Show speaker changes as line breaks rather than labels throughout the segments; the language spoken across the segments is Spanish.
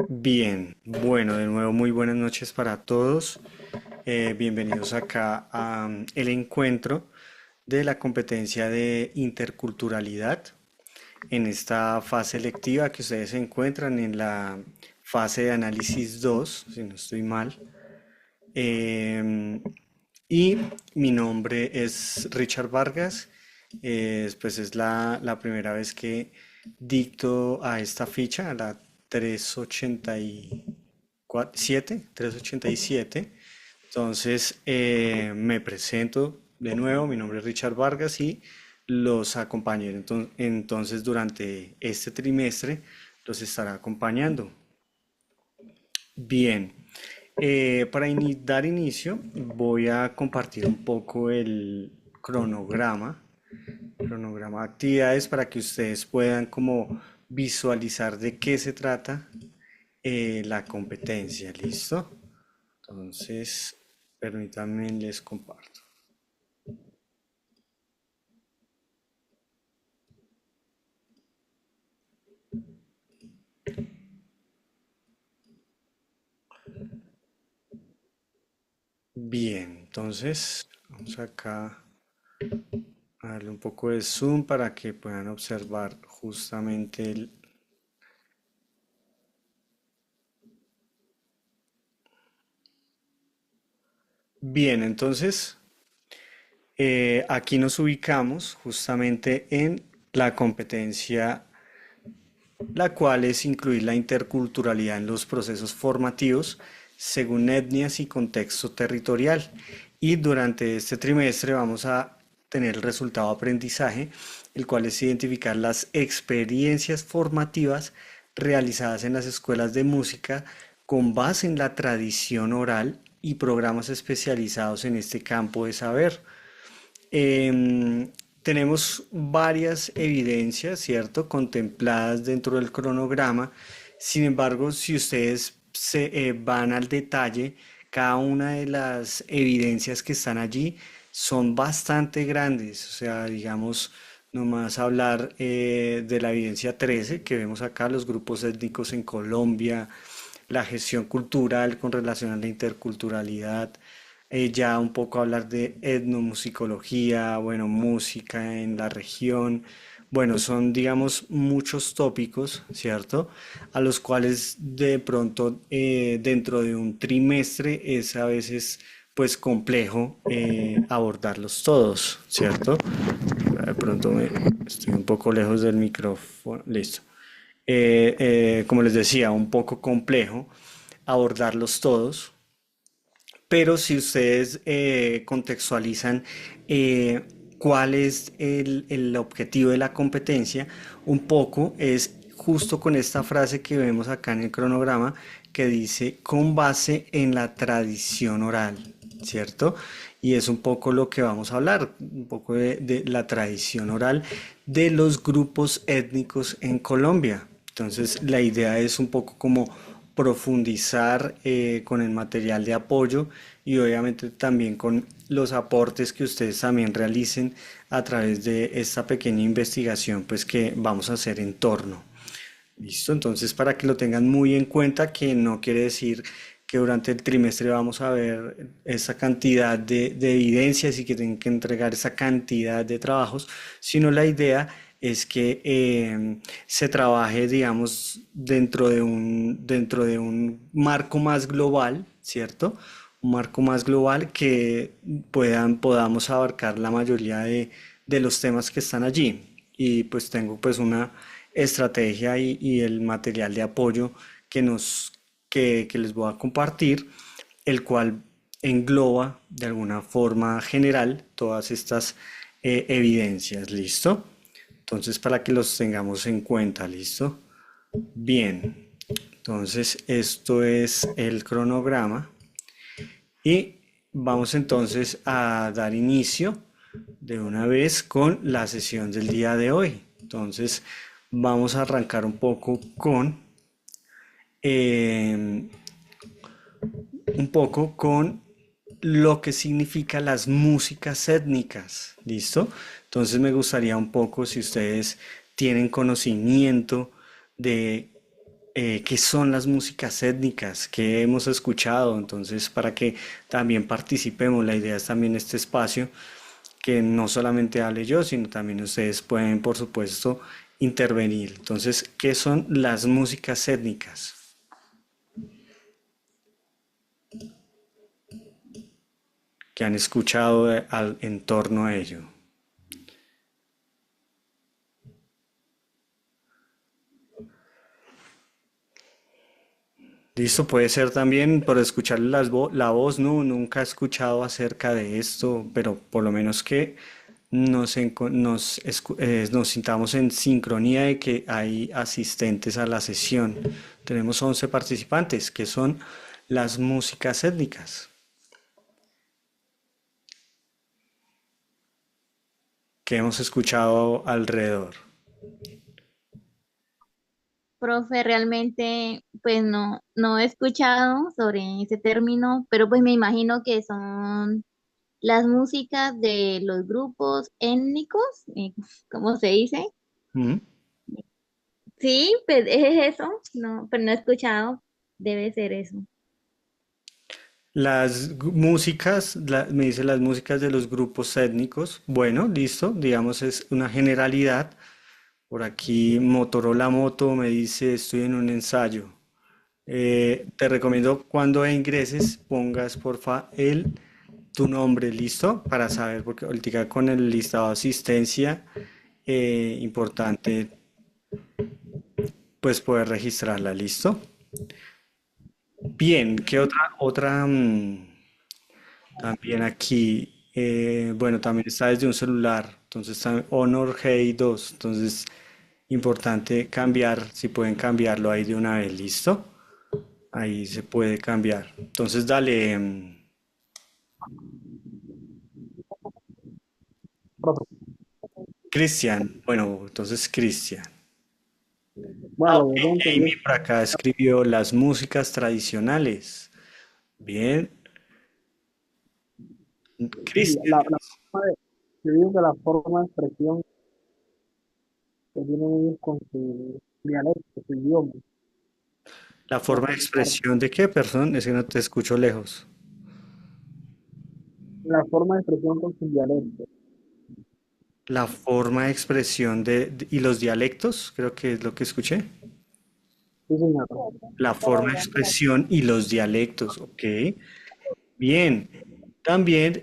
Bien, bueno, de nuevo muy buenas noches para todos. Bienvenidos acá a el encuentro de la competencia de interculturalidad en esta fase lectiva que ustedes se encuentran en la fase de análisis 2, si no estoy mal. Em, y mi nombre es Richard Vargas. Pues es la primera vez que dicto a esta ficha, a la 387. Entonces, me presento de nuevo, mi nombre es Richard Vargas y los acompañaré. Entonces, durante este trimestre los estará acompañando. Bien, dar inicio, voy a compartir un poco el cronograma de actividades para que ustedes puedan como visualizar de qué se trata la competencia. ¿Listo? Entonces, permítanme, les comparto. Bien, entonces vamos acá a darle un poco de zoom para que puedan observar justamente el... Bien, entonces aquí nos ubicamos justamente en la competencia, la cual es incluir la interculturalidad en los procesos formativos según etnias y contexto territorial. Y durante este trimestre vamos a tener el resultado de aprendizaje, el cual es identificar las experiencias formativas realizadas en las escuelas de música con base en la tradición oral y programas especializados en este campo de saber. Em, Tenemos varias evidencias, ¿cierto?, contempladas dentro del cronograma. Sin embargo, si ustedes van al detalle, cada una de las evidencias que están allí son bastante grandes. O sea, digamos, nomás hablar de la evidencia 13 que vemos acá, los grupos étnicos en Colombia, la gestión cultural con relación a la interculturalidad, ya un poco hablar de etnomusicología, bueno, música en la región. Bueno, son, digamos, muchos tópicos, ¿cierto? A los cuales de pronto dentro de un trimestre es a veces pues complejo abordarlos todos, ¿cierto? De pronto estoy un poco lejos del micrófono, listo. Como les decía, un poco complejo abordarlos todos, pero si ustedes contextualizan eh, cuál es el objetivo de la competencia, un poco es justo con esta frase que vemos acá en el cronograma que dice con base en la tradición oral, ¿cierto? Y es un poco lo que vamos a hablar, un poco de la tradición oral de los grupos étnicos en Colombia. Entonces, la idea es un poco como profundizar con el material de apoyo y obviamente también con los aportes que ustedes también realicen a través de esta pequeña investigación pues que vamos a hacer en torno. Listo, entonces para que lo tengan muy en cuenta, que no quiere decir que durante el trimestre vamos a ver esa cantidad de evidencias y que tienen que entregar esa cantidad de trabajos, sino la idea es que se trabaje, digamos, dentro de un marco más global, ¿cierto? Un marco más global que podamos abarcar la mayoría de los temas que están allí. Y pues tengo pues una estrategia y el material de apoyo que les voy a compartir, el cual engloba de alguna forma general todas estas evidencias. ¿Listo? Entonces, para que los tengamos en cuenta, ¿listo? Bien, entonces esto es el cronograma y vamos entonces a dar inicio de una vez con la sesión del día de hoy. Entonces, vamos a arrancar eh, un poco con lo que significa las músicas étnicas, ¿listo? Entonces me gustaría un poco si ustedes tienen conocimiento de qué son las músicas étnicas, qué hemos escuchado, entonces para que también participemos, la idea es también este espacio que no solamente hable yo, sino también ustedes pueden, por supuesto, intervenir. Entonces, ¿qué son las músicas étnicas que han escuchado en torno a ello? Listo, puede ser también por escuchar la voz, no, nunca he escuchado acerca de esto, pero por lo menos que nos sintamos en sincronía de que hay asistentes a la sesión. Tenemos 11 participantes, que son las músicas étnicas, que hemos escuchado alrededor.
Profe, realmente pues no he escuchado sobre ese término, pero pues me imagino que son las músicas de los grupos étnicos, ¿cómo se dice?
¿Mm?
Sí, pues es eso, no, pero no he escuchado, debe ser eso.
Músicas, me dice las músicas de los grupos étnicos. Bueno, listo, digamos es una generalidad. Por aquí Motorola Moto me dice estoy en un ensayo. Te recomiendo cuando ingreses pongas porfa tu nombre, listo, para saber, porque ahorita con el listado de asistencia, importante pues poder registrarla, listo. Bien, ¿qué otra? También aquí, bueno, también está desde un celular, entonces Honor G2, entonces importante cambiar, si pueden cambiarlo ahí de una vez, listo. Ahí se puede cambiar. Entonces dale,
Profe,
Cristian. Bueno, entonces Cristian. Ah,
bueno,
ok,
yo tengo entendido
Amy por acá escribió las músicas tradicionales. Bien,
que
Cristian.
la forma yo digo que la forma de expresión que tienen ellos con su dialecto, su idioma,
La
la
forma de
forma,
expresión de qué, perdón, es que no te escucho lejos.
la forma de expresión con su dialecto.
La forma de expresión y los dialectos, creo que es lo que escuché.
Sí, señor.
La forma de expresión y los dialectos, ok. Bien. También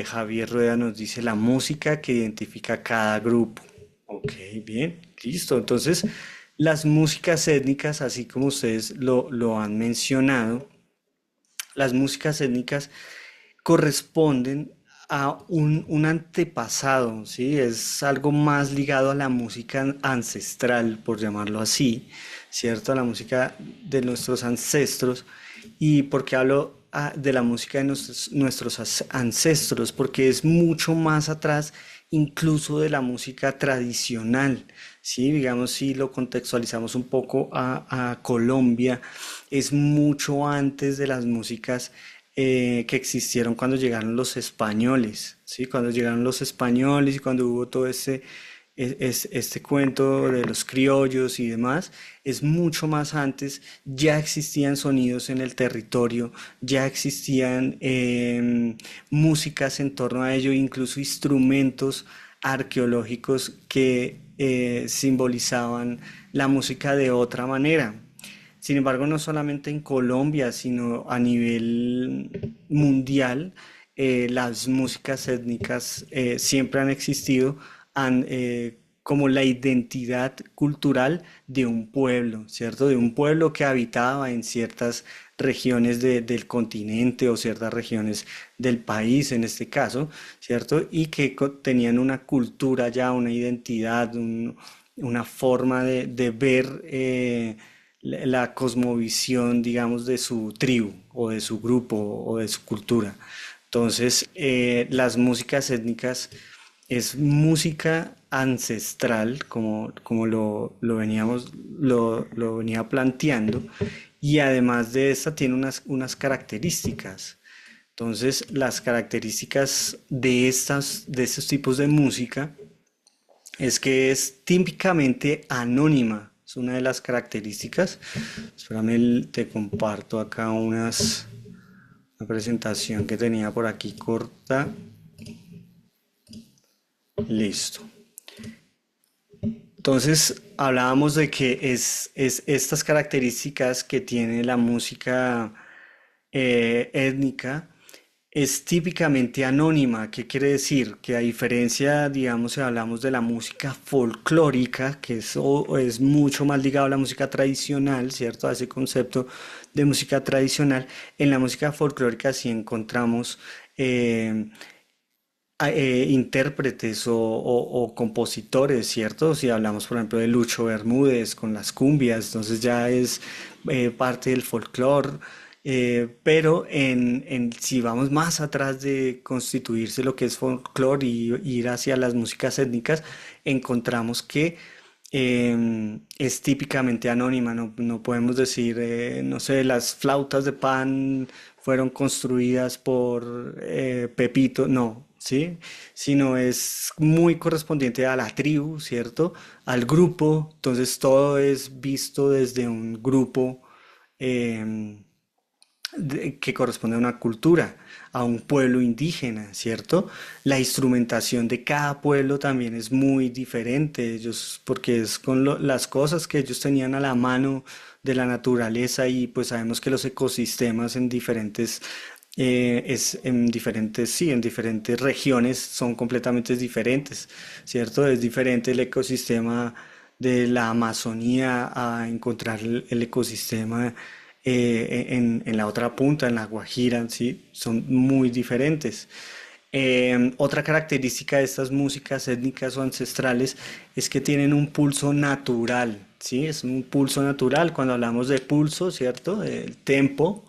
Javier Rueda nos dice la música que identifica cada grupo. Ok, bien, listo. Entonces, las músicas étnicas, así como ustedes lo han mencionado, las músicas étnicas corresponden a un antepasado, ¿sí? Es algo más ligado a la música ancestral, por llamarlo así, ¿cierto? A la música de nuestros ancestros. ¿Y por qué hablo de la música de nuestros ancestros? Porque es mucho más atrás incluso de la música tradicional, ¿sí? Digamos, si lo contextualizamos un poco a Colombia, es mucho antes de las músicas que existieron cuando llegaron los españoles, ¿sí? Cuando llegaron los españoles y cuando hubo todo este cuento de los criollos y demás, es mucho más antes, ya existían sonidos en el territorio, ya existían músicas en torno a ello, incluso instrumentos arqueológicos que simbolizaban la música de otra manera. Sin embargo, no solamente en Colombia, sino a nivel mundial, las músicas étnicas siempre han existido como la identidad cultural de un pueblo, ¿cierto? De un pueblo que habitaba en ciertas regiones del continente o ciertas regiones del país, en este caso, ¿cierto? Y que tenían una cultura ya, una identidad, una forma de ver. La cosmovisión, digamos, de su tribu o de su grupo o de su cultura. Entonces, las músicas étnicas es música ancestral, como lo venía planteando, y además de esta tiene unas características. Entonces, las características de estos tipos de música es que es típicamente anónima, Es una de las características. Espérame, te comparto acá una presentación que tenía por aquí corta. Listo. Entonces, hablábamos de que es estas características que tiene la música étnica es típicamente anónima. ¿Qué quiere decir? Que a diferencia, digamos, si hablamos de la música folclórica, que es mucho más ligado a la música tradicional, ¿cierto? A ese concepto de música tradicional, en la música folclórica sí encontramos intérpretes o compositores, ¿cierto? Si hablamos, por ejemplo, de Lucho Bermúdez con las cumbias, entonces ya es parte del folclore. Pero si vamos más atrás de constituirse lo que es folclore y ir hacia las músicas étnicas, encontramos que es típicamente anónima. No podemos decir, no sé, las flautas de Pan fueron construidas por Pepito, no, ¿sí? Sino es muy correspondiente a la tribu, ¿cierto? Al grupo, entonces todo es visto desde un grupo em, que corresponde a una cultura, a un pueblo indígena, ¿cierto? La instrumentación de cada pueblo también es muy diferente, ellos, porque es con las cosas que ellos tenían a la mano de la naturaleza y pues sabemos que los ecosistemas en diferentes sí, en diferentes regiones son completamente diferentes, ¿cierto? Es diferente el ecosistema de la Amazonía a encontrar el ecosistema en la otra punta, en la Guajira, ¿sí? Son muy diferentes. Otra característica de estas músicas étnicas o ancestrales es que tienen un pulso natural, ¿sí? Es un pulso natural cuando hablamos de pulso, ¿cierto? El tempo,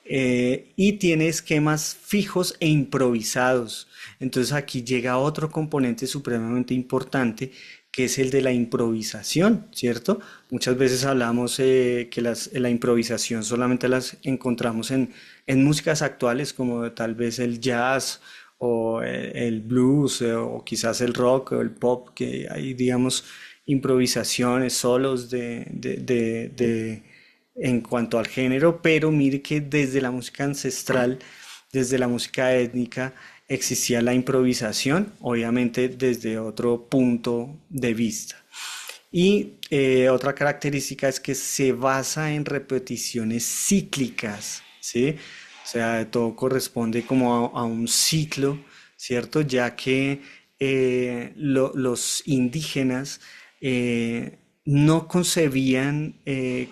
y tiene esquemas fijos e improvisados. Entonces aquí llega otro componente supremamente importante que es el de la improvisación, ¿cierto? Muchas veces hablamos que la improvisación solamente las encontramos en músicas actuales como tal vez el jazz o el blues o quizás el rock o el pop, que hay, digamos, improvisaciones, solos en cuanto al género, pero mire que desde la música ancestral, desde la música étnica, existía la improvisación, obviamente desde otro punto de vista. Y otra característica es que se basa en repeticiones cíclicas, ¿sí? O sea, todo corresponde como a un ciclo, ¿cierto? Ya que los indígenas no concebían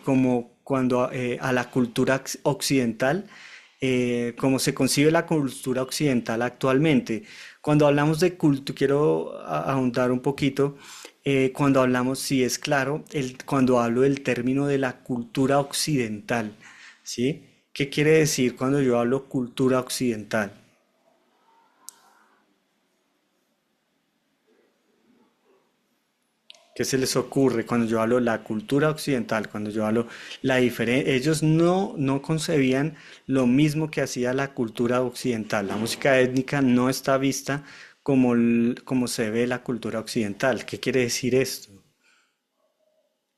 como cuando a la cultura occidental, como se concibe la cultura occidental actualmente. Cuando hablamos de culto, quiero ahondar un poquito, cuando hablamos, sí es claro, cuando hablo del término de la cultura occidental, ¿sí? ¿Qué quiere decir cuando yo hablo cultura occidental? ¿Qué se les ocurre cuando yo hablo la cultura occidental? Cuando yo hablo la diferencia, ellos no concebían lo mismo que hacía la cultura occidental. La música étnica no está vista como, como se ve la cultura occidental. ¿Qué quiere decir esto?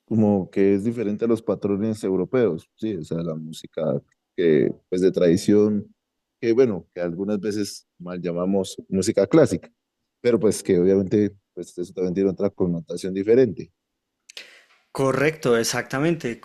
Como que es diferente a los patrones europeos, sí, o sea, la música que, pues de tradición, que bueno, que algunas veces mal llamamos música clásica, pero pues que obviamente, pues eso también tiene otra connotación diferente.
Correcto, exactamente.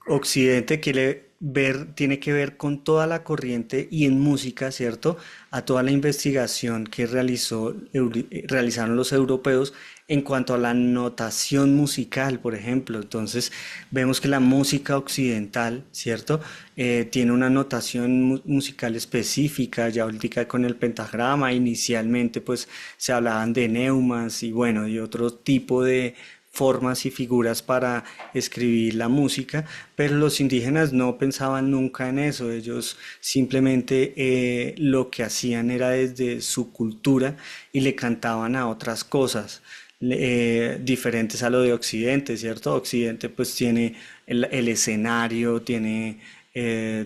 Occidente quiere ver, tiene que ver con toda la corriente y en música, ¿cierto? A toda la investigación que realizaron los europeos en cuanto a la notación musical, por ejemplo. Entonces, vemos que la música occidental, ¿cierto? Tiene una notación musical específica, ya ahorita con el pentagrama, inicialmente pues se hablaban de neumas y bueno, y otro tipo de formas y figuras para escribir la música, pero los indígenas no pensaban nunca en eso, ellos simplemente lo que hacían era desde su cultura y le cantaban a otras cosas diferentes a lo de Occidente, ¿cierto? Occidente pues tiene el escenario, tiene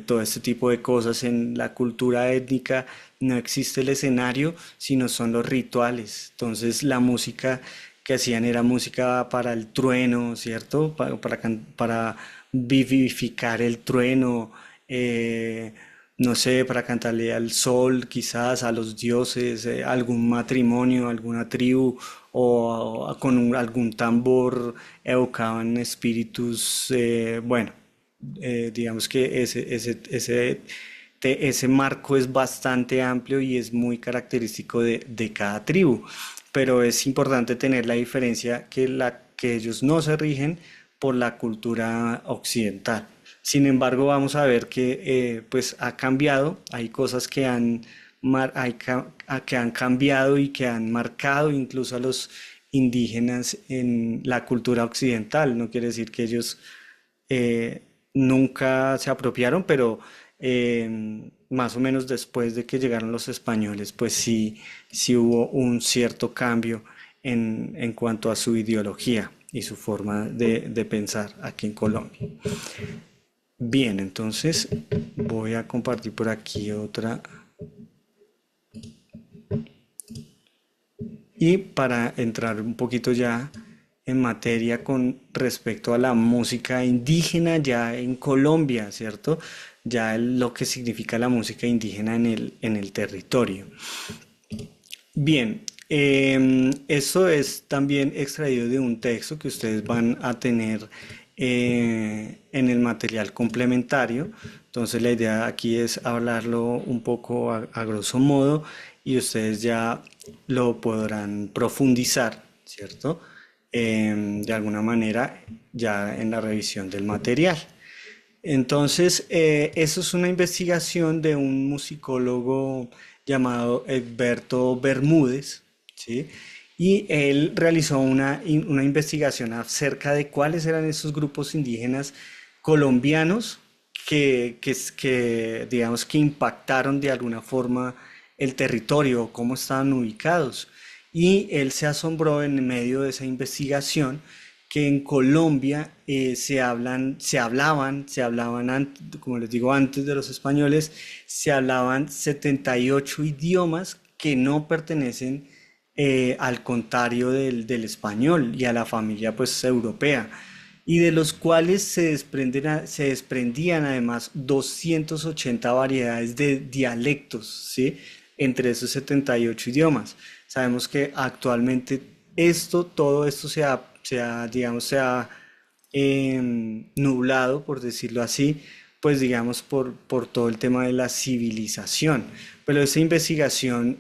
todo este tipo de cosas. En la cultura étnica no existe el escenario, sino son los rituales. Entonces la música que hacían era música para el trueno, ¿cierto? Para vivificar el trueno, eh, no sé, para cantarle al sol, quizás a los dioses, algún matrimonio, alguna tribu, o con algún tambor evocaban espíritus, bueno, digamos que ese marco es bastante amplio y es muy característico de cada tribu, pero es importante tener la diferencia que ellos no se rigen por la cultura occidental. Sin embargo, vamos a ver que pues ha cambiado, hay cosas que que han cambiado y que han marcado incluso a los indígenas en la cultura occidental. No quiere decir que ellos eh, nunca se apropiaron, pero más o menos después de que llegaron los españoles, pues sí, sí hubo un cierto cambio en cuanto a su ideología y su forma de pensar aquí en Colombia. Bien, entonces voy a compartir por aquí otra. Y para entrar un poquito ya en materia con respecto a la música indígena ya en Colombia, ¿cierto? Ya lo que significa la música indígena en el territorio. Bien, eso es también extraído de un texto que ustedes van a tener en el material complementario. Entonces la idea aquí es hablarlo un poco a grosso modo y ustedes ya lo podrán profundizar, ¿cierto? De alguna manera ya en la revisión del material. Entonces, eso es una investigación de un musicólogo llamado Egberto Bermúdez, ¿sí? Y él realizó una investigación acerca de cuáles eran esos grupos indígenas colombianos digamos, que impactaron de alguna forma el territorio, cómo estaban ubicados. Y él se asombró en medio de esa investigación que en Colombia se hablaban como les digo, antes de los españoles, se hablaban 78 idiomas que no pertenecen al contrario del español y a la familia pues europea, y de los cuales se desprendían además 280 variedades de dialectos, ¿sí? Entre esos 78 idiomas. Sabemos que actualmente todo esto digamos, nublado, por decirlo así, pues digamos por todo el tema de la civilización. Pero esa investigación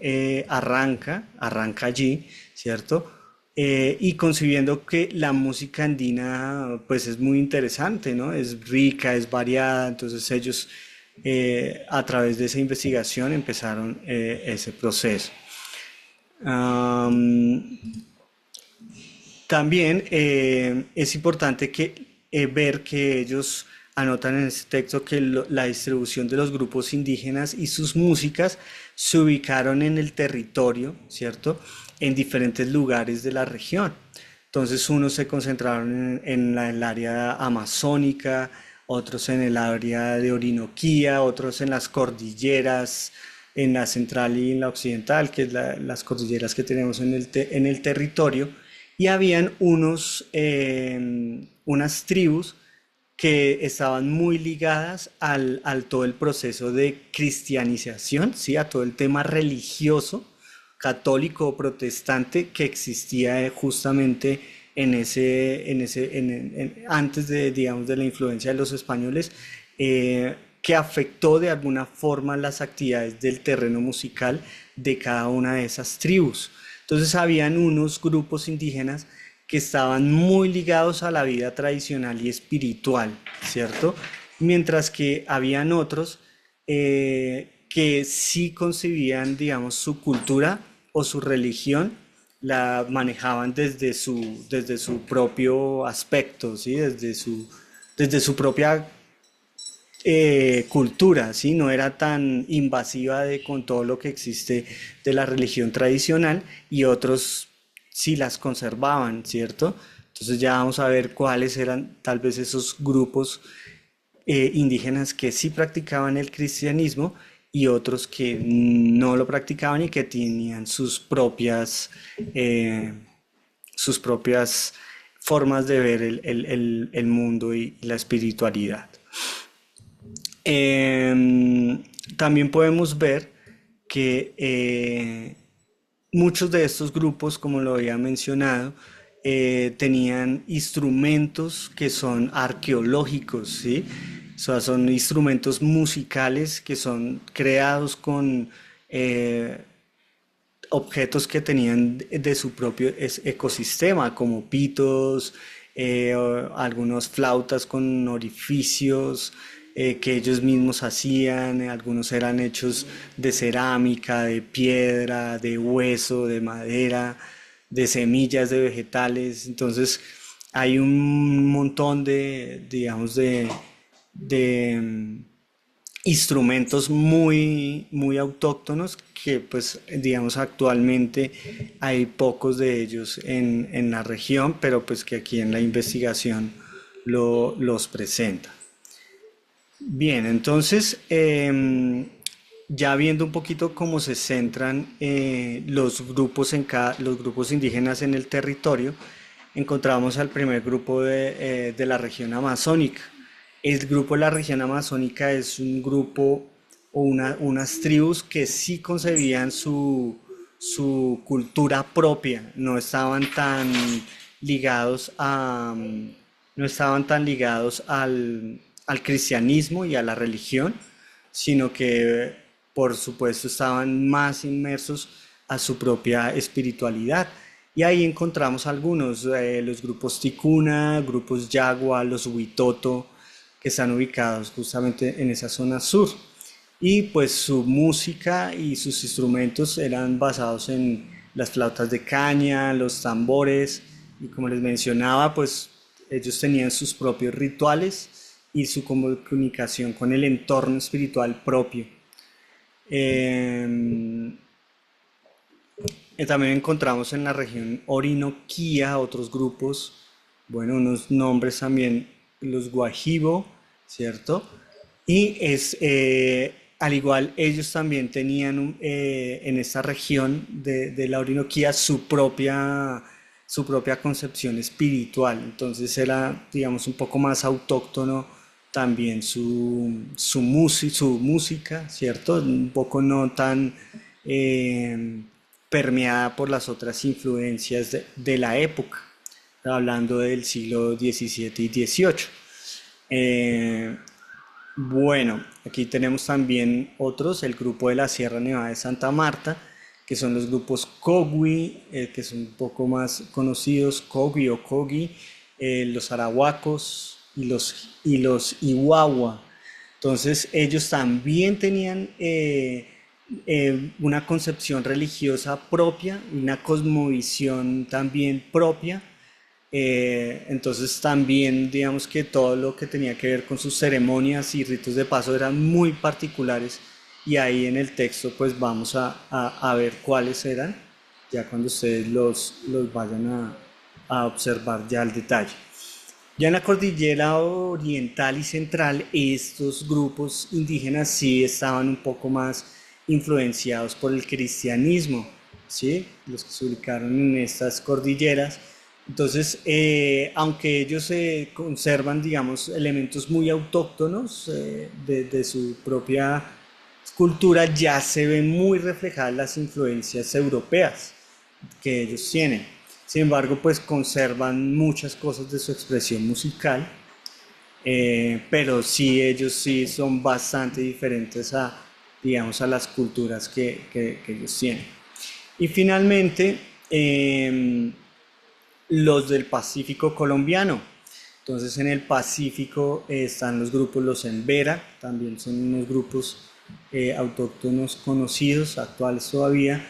arranca allí, ¿cierto? Y concibiendo que la música andina pues es muy interesante, ¿no? Es rica, es variada, entonces ellos a través de esa investigación empezaron ese proceso. Am, También es importante ver que ellos anotan en este texto que la distribución de los grupos indígenas y sus músicas se ubicaron en el territorio, ¿cierto? En diferentes lugares de la región. Entonces, unos se concentraron en el área amazónica, otros en el área de Orinoquía, otros en las cordilleras, en la central y en la occidental, que es las cordilleras que tenemos en el territorio, y habían unas tribus que estaban muy ligadas al todo el proceso de cristianización, ¿sí? A todo el tema religioso, católico o protestante que existía justamente antes de, digamos, de la influencia de los españoles, que afectó de alguna forma las actividades del terreno musical de cada una de esas tribus. Entonces habían unos grupos indígenas que estaban muy ligados a la vida tradicional y espiritual, ¿cierto? Mientras que habían otros que sí concebían, digamos, su cultura o su religión, la manejaban desde su propio aspecto, ¿sí? Desde su propia cultura, ¿sí? No era tan invasiva con todo lo que existe de la religión tradicional, y otros sí las conservaban, ¿cierto? Entonces ya vamos a ver cuáles eran tal vez esos grupos indígenas que sí practicaban el cristianismo y otros que no lo practicaban y que tenían sus propias sus propias formas de ver el mundo y la espiritualidad. También podemos ver que muchos de estos grupos, como lo había mencionado, tenían instrumentos que son arqueológicos, ¿sí? O sea, son instrumentos musicales que son creados con eh, objetos que tenían de su propio ecosistema, como pitos, algunas flautas con orificios que ellos mismos hacían, algunos eran hechos de cerámica, de piedra, de hueso, de madera, de semillas de vegetales. Entonces hay un montón de, digamos, de instrumentos muy autóctonos que pues digamos actualmente hay pocos de ellos en la región, pero pues que aquí en la investigación los presenta. Bien, entonces ya viendo un poquito cómo se centran los grupos indígenas en el territorio, encontramos al primer grupo de la región amazónica. El grupo de la región amazónica es un grupo o unas tribus que sí concebían su cultura propia, ligados a, no estaban tan ligados al cristianismo y a la religión, sino que por supuesto estaban más inmersos a su propia espiritualidad. Y ahí encontramos algunos, los grupos Ticuna, grupos Yagua, los Huitoto, que están ubicados justamente en esa zona sur. Y pues su música y sus instrumentos eran basados en las flautas de caña, los tambores, y como les mencionaba, pues ellos tenían sus propios rituales y su comunicación con el entorno espiritual propio. También encontramos en la región Orinoquía otros grupos, bueno, unos nombres también, los Guajibo, ¿cierto? Y al igual ellos también tenían en esta región de la Orinoquía su propia concepción espiritual, entonces era, digamos, un poco más autóctono también su música, ¿cierto? Un poco no tan permeada por las otras influencias de la época, hablando del siglo XVII y XVIII. Bueno, aquí tenemos también otros, el grupo de la Sierra Nevada de Santa Marta, que son los grupos Cogui, que son un poco más conocidos, Cogui o Cogi, los Arahuacos y los Iwagua. Entonces ellos también tenían una concepción religiosa propia, una cosmovisión también propia. Entonces también digamos que todo lo que tenía que ver con sus ceremonias y ritos de paso eran muy particulares y ahí en el texto pues vamos a ver cuáles eran ya cuando ustedes los vayan a observar ya al detalle. Ya en la cordillera oriental y central estos grupos indígenas sí estaban un poco más influenciados por el cristianismo, ¿sí? Los que se ubicaron en estas cordilleras. Entonces, aunque ellos conservan, digamos, elementos muy autóctonos de su propia cultura, ya se ven muy reflejadas las influencias europeas que ellos tienen. Sin embargo, pues conservan muchas cosas de su expresión musical, pero sí, ellos sí son bastante diferentes digamos, a las culturas que ellos tienen. Y finalmente, los del Pacífico colombiano. Entonces en el Pacífico están los grupos Los Embera, también son unos grupos autóctonos conocidos, actuales todavía.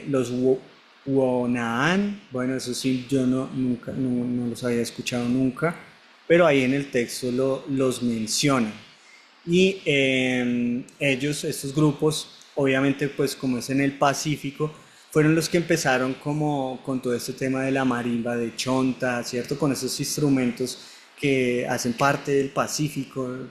Los Wonahan, bueno, eso sí, yo nunca, no los había escuchado nunca, pero ahí en el texto los mencionan. Y ellos, estos grupos, obviamente pues como es en el Pacífico, fueron los que empezaron como con todo este tema de la marimba, de chonta, ¿cierto? Con esos instrumentos que hacen parte del Pacífico,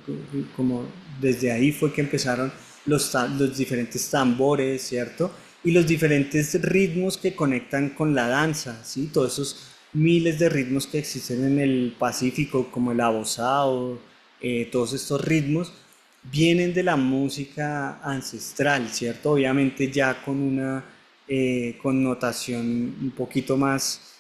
como desde ahí fue que empezaron los diferentes tambores, ¿cierto? y los diferentes ritmos que conectan con la danza, ¿sí? Todos esos miles de ritmos que existen en el Pacífico, como el abosado, todos estos ritmos vienen de la música ancestral, ¿cierto? Obviamente ya con una connotación un poquito más,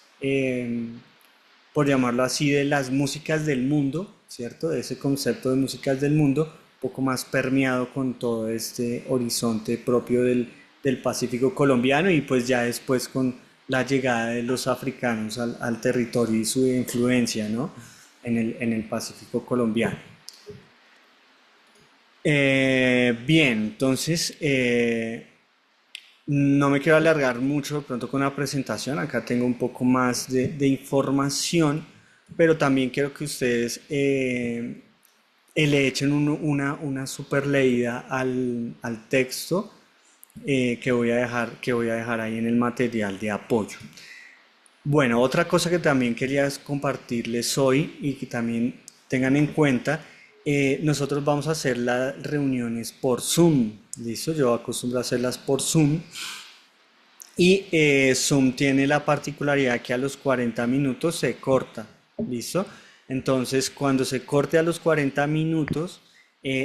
por llamarlo así, de las músicas del mundo, ¿cierto? De ese concepto de músicas del mundo, un poco más permeado con todo este horizonte propio del Pacífico colombiano y pues ya después con la llegada de los africanos al territorio y su influencia, ¿no? En el Pacífico colombiano. Bien, entonces no me quiero alargar mucho de pronto con la presentación. Acá tengo un poco más de información, pero también quiero que ustedes le echen una super leída al texto que voy a dejar ahí en el material de apoyo. Bueno, otra cosa que también quería compartirles hoy y que también tengan en cuenta, nosotros vamos a hacer las reuniones por Zoom, ¿listo? Yo acostumbro a hacerlas por Zoom y Zoom tiene la particularidad que a los 40 minutos se corta, ¿listo? Entonces, cuando se corte a los 40 minutos,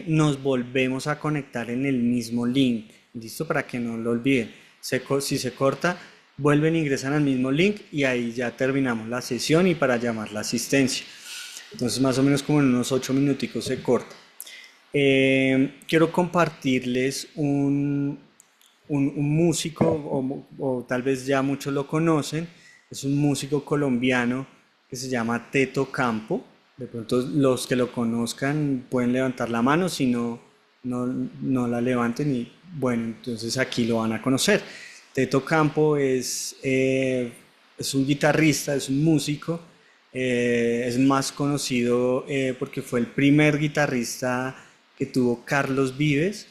nos volvemos a conectar en el mismo link, ¿listo? Para que no lo olviden. Si se corta, vuelven, ingresan al mismo link y ahí ya terminamos la sesión y para llamar la asistencia. Entonces, más o menos como en unos 8 minuticos se corta. Quiero compartirles un músico, o tal vez ya muchos lo conocen, es un músico colombiano que se llama Teto Campo. De pronto los que lo conozcan pueden levantar la mano, si no, no la levanten y bueno, entonces aquí lo van a conocer. Teto Campo es un guitarrista, es un músico, es más conocido porque fue el primer guitarrista que tuvo Carlos Vives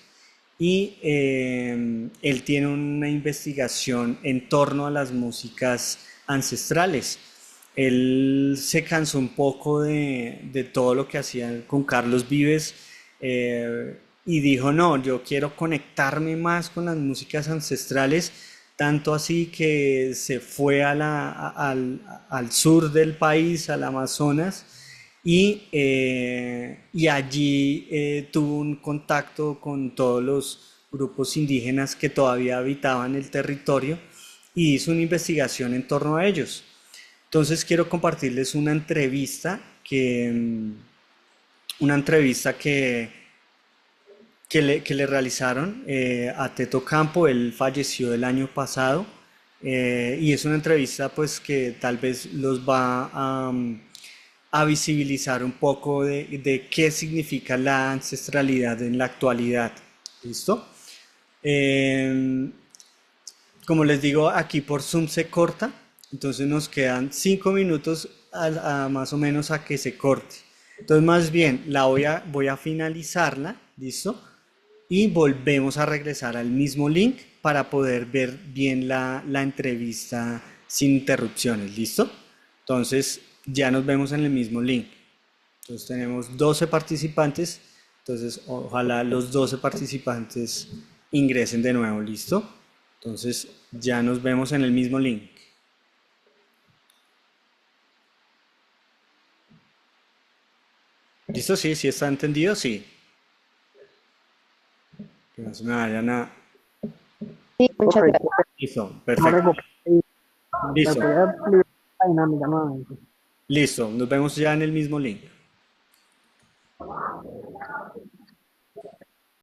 y él tiene una investigación en torno a las músicas ancestrales. Él se cansó un poco de todo lo que hacía con Carlos Vives y dijo, no, yo quiero conectarme más con las músicas ancestrales, tanto así que se fue al sur del país, al Amazonas, y allí tuvo un contacto con todos los grupos indígenas que todavía habitaban el territorio y hizo una investigación en torno a ellos. Entonces quiero compartirles una entrevista que le realizaron a Teto Campo. Él falleció el año pasado y es una entrevista pues que tal vez los va a visibilizar un poco de qué significa la ancestralidad en la actualidad. ¿Listo? Eh, Como les digo, aquí por Zoom se corta, entonces nos quedan 5 minutos más o menos a que se corte. Entonces más bien voy a finalizarla, ¿listo? Y volvemos a regresar al mismo link para poder ver bien la entrevista sin interrupciones, ¿listo? Entonces ya nos vemos en el mismo link. Entonces tenemos 12 participantes, entonces ojalá los 12 participantes ingresen de nuevo, ¿listo? Entonces ya nos vemos en el mismo link. ¿Listo? Sí, sí está entendido, sí. Que no se me vayan a...
Sí, muchas
Profe,
gracias.
Listo,
no
perfecto.
recuperé. ¿Me
Listo,
podría explicar la dinámica nuevamente?
listo. Nos vemos ya en el mismo link.